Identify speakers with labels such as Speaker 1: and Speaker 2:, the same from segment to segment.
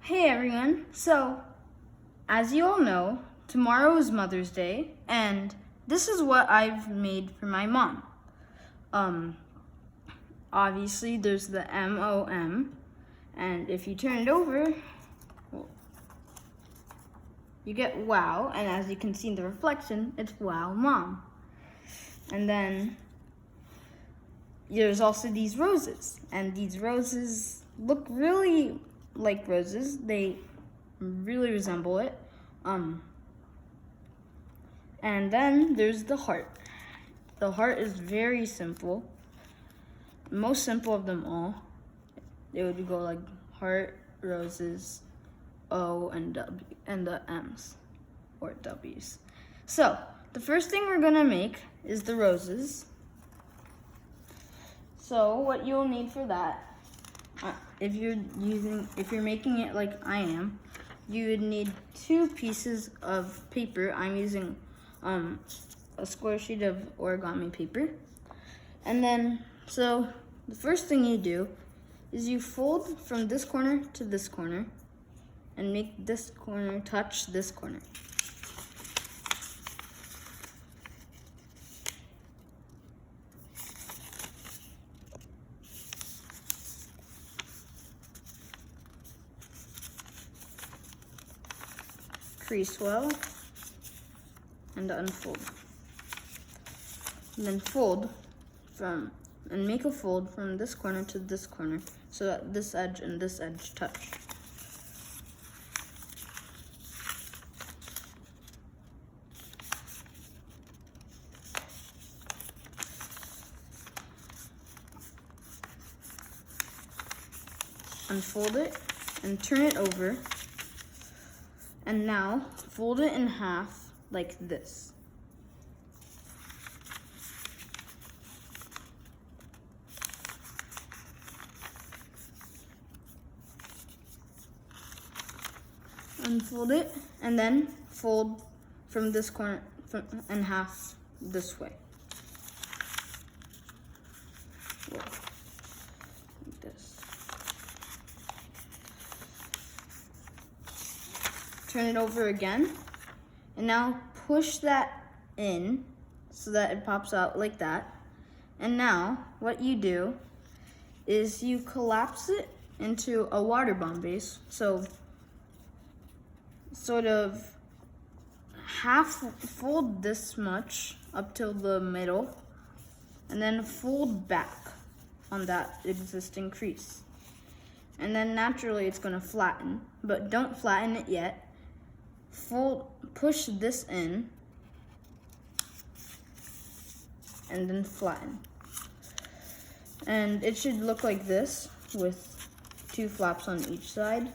Speaker 1: Hey everyone, so as you all know, tomorrow is Mother's Day and this is what I've made for my mom. Obviously there's the MOM, and if you turn it over, you get wow, and as you can see in the reflection, it's wow mom. And then there's also these roses, and these roses look really like roses. They really resemble it. And then there's the heart. The heart is very simple. Most simple of them all. It would go like heart, roses, O, and W, and the M's or W's. So the first thing we're gonna make is the roses. So what you'll need for that, if you're making it like I am, you would need 2 pieces of paper. I'm using a square sheet of origami paper. And then, so the first thing you do is you fold from this corner to this corner and make this corner touch this corner. Crease well and unfold. And then fold and make a fold from this corner to this corner so that this edge and this edge touch. Unfold it and turn it over. And now fold it in half like this. Unfold it and then fold from this corner in half this way. Like this. Turn it over again, and now push that in so that it pops out like that. And now what you do is you collapse it into a water bomb base. So sort of half fold this much up till the middle, and then fold back on that existing crease. And then naturally it's gonna flatten, but don't flatten it yet. Push this in, and then flatten. And it should look like this with 2 flaps on each side.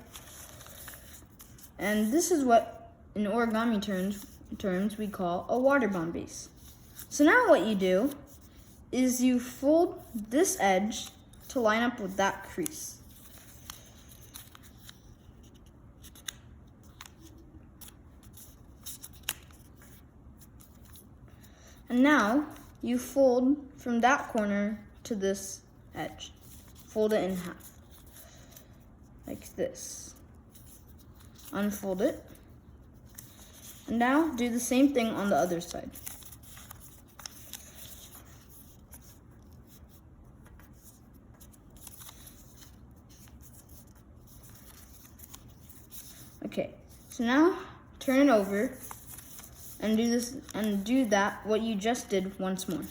Speaker 1: And this is what, in origami terms, we call a water bomb base. So now what you do is you fold this edge to line up with that crease. And now you fold from that corner to this edge. Fold it in half, like this. Unfold it. And now do the same thing on the other side. Okay, so now turn it over and do that what you just did once more.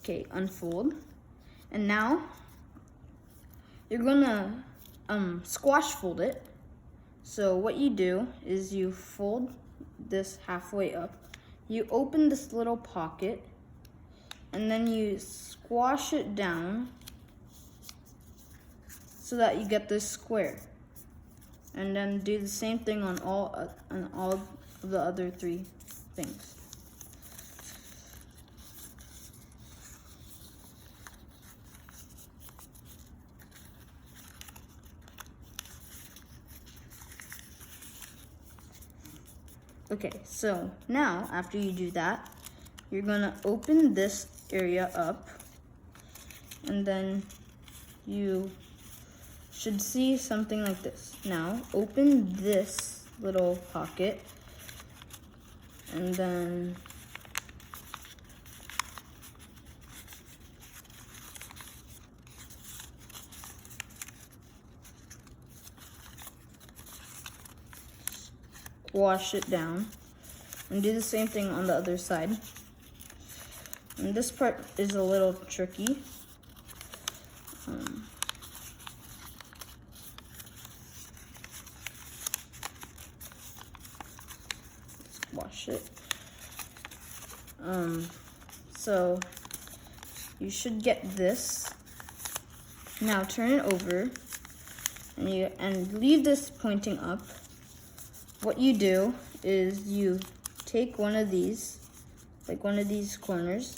Speaker 1: Okay, unfold. And now you're gonna squash fold it. So what you do is you fold this halfway up, you open this little pocket, and then you squash it down so that you get this square. And then do the same thing on all of the other 3 things. Okay, so now after you do that, you're gonna open this area up, and then you should see something like this. Now open this little pocket, and then wash it down, and do the same thing on the other side. And this part is a little tricky. Wash it. So you should get this. Now turn it over, and leave this pointing up. What you do is you take one of these, like one of these corners,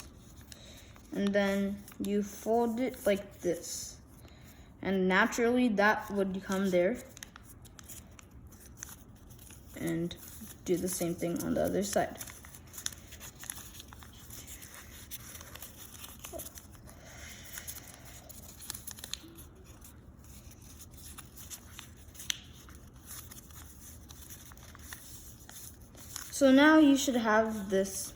Speaker 1: and then you fold it like this. And naturally that would come there. And do the same thing on the other side. So now you should have this.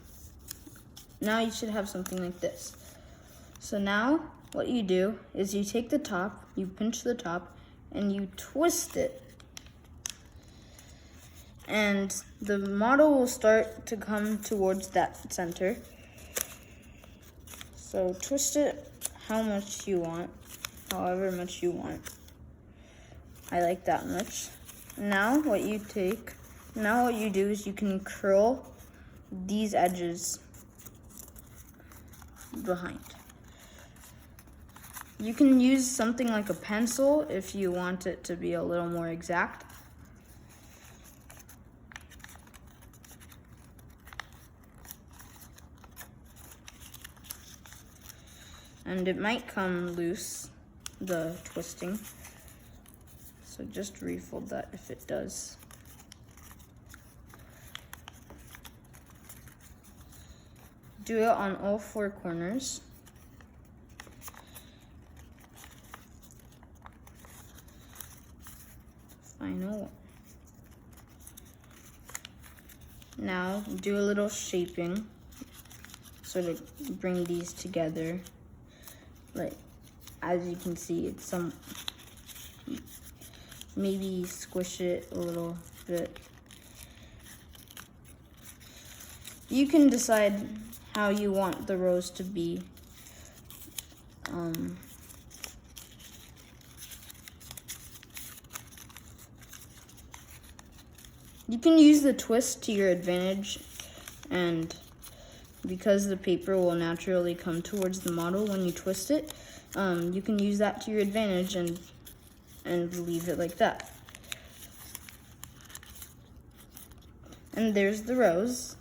Speaker 1: Now you should have something like this. So now what you do is you take the top, you pinch the top, and you twist it. And the model will start to come towards that center. So twist it how much you want, however much you want. I like that much. Now what you do is you can curl these edges behind. You can use something like a pencil if you want it to be a little more exact. And it might come loose, the twisting. So just refold that if it does. Do it on all 4 corners. Final one. Now do a little shaping, sort of bring these together. Like, as you can see, it's some, maybe squish it a little bit. You can decide how you want the rows to be. You can use the twist to your advantage, and because the paper will naturally come towards the model when you twist it, you can use that to your advantage and leave it like that. And there's the rows.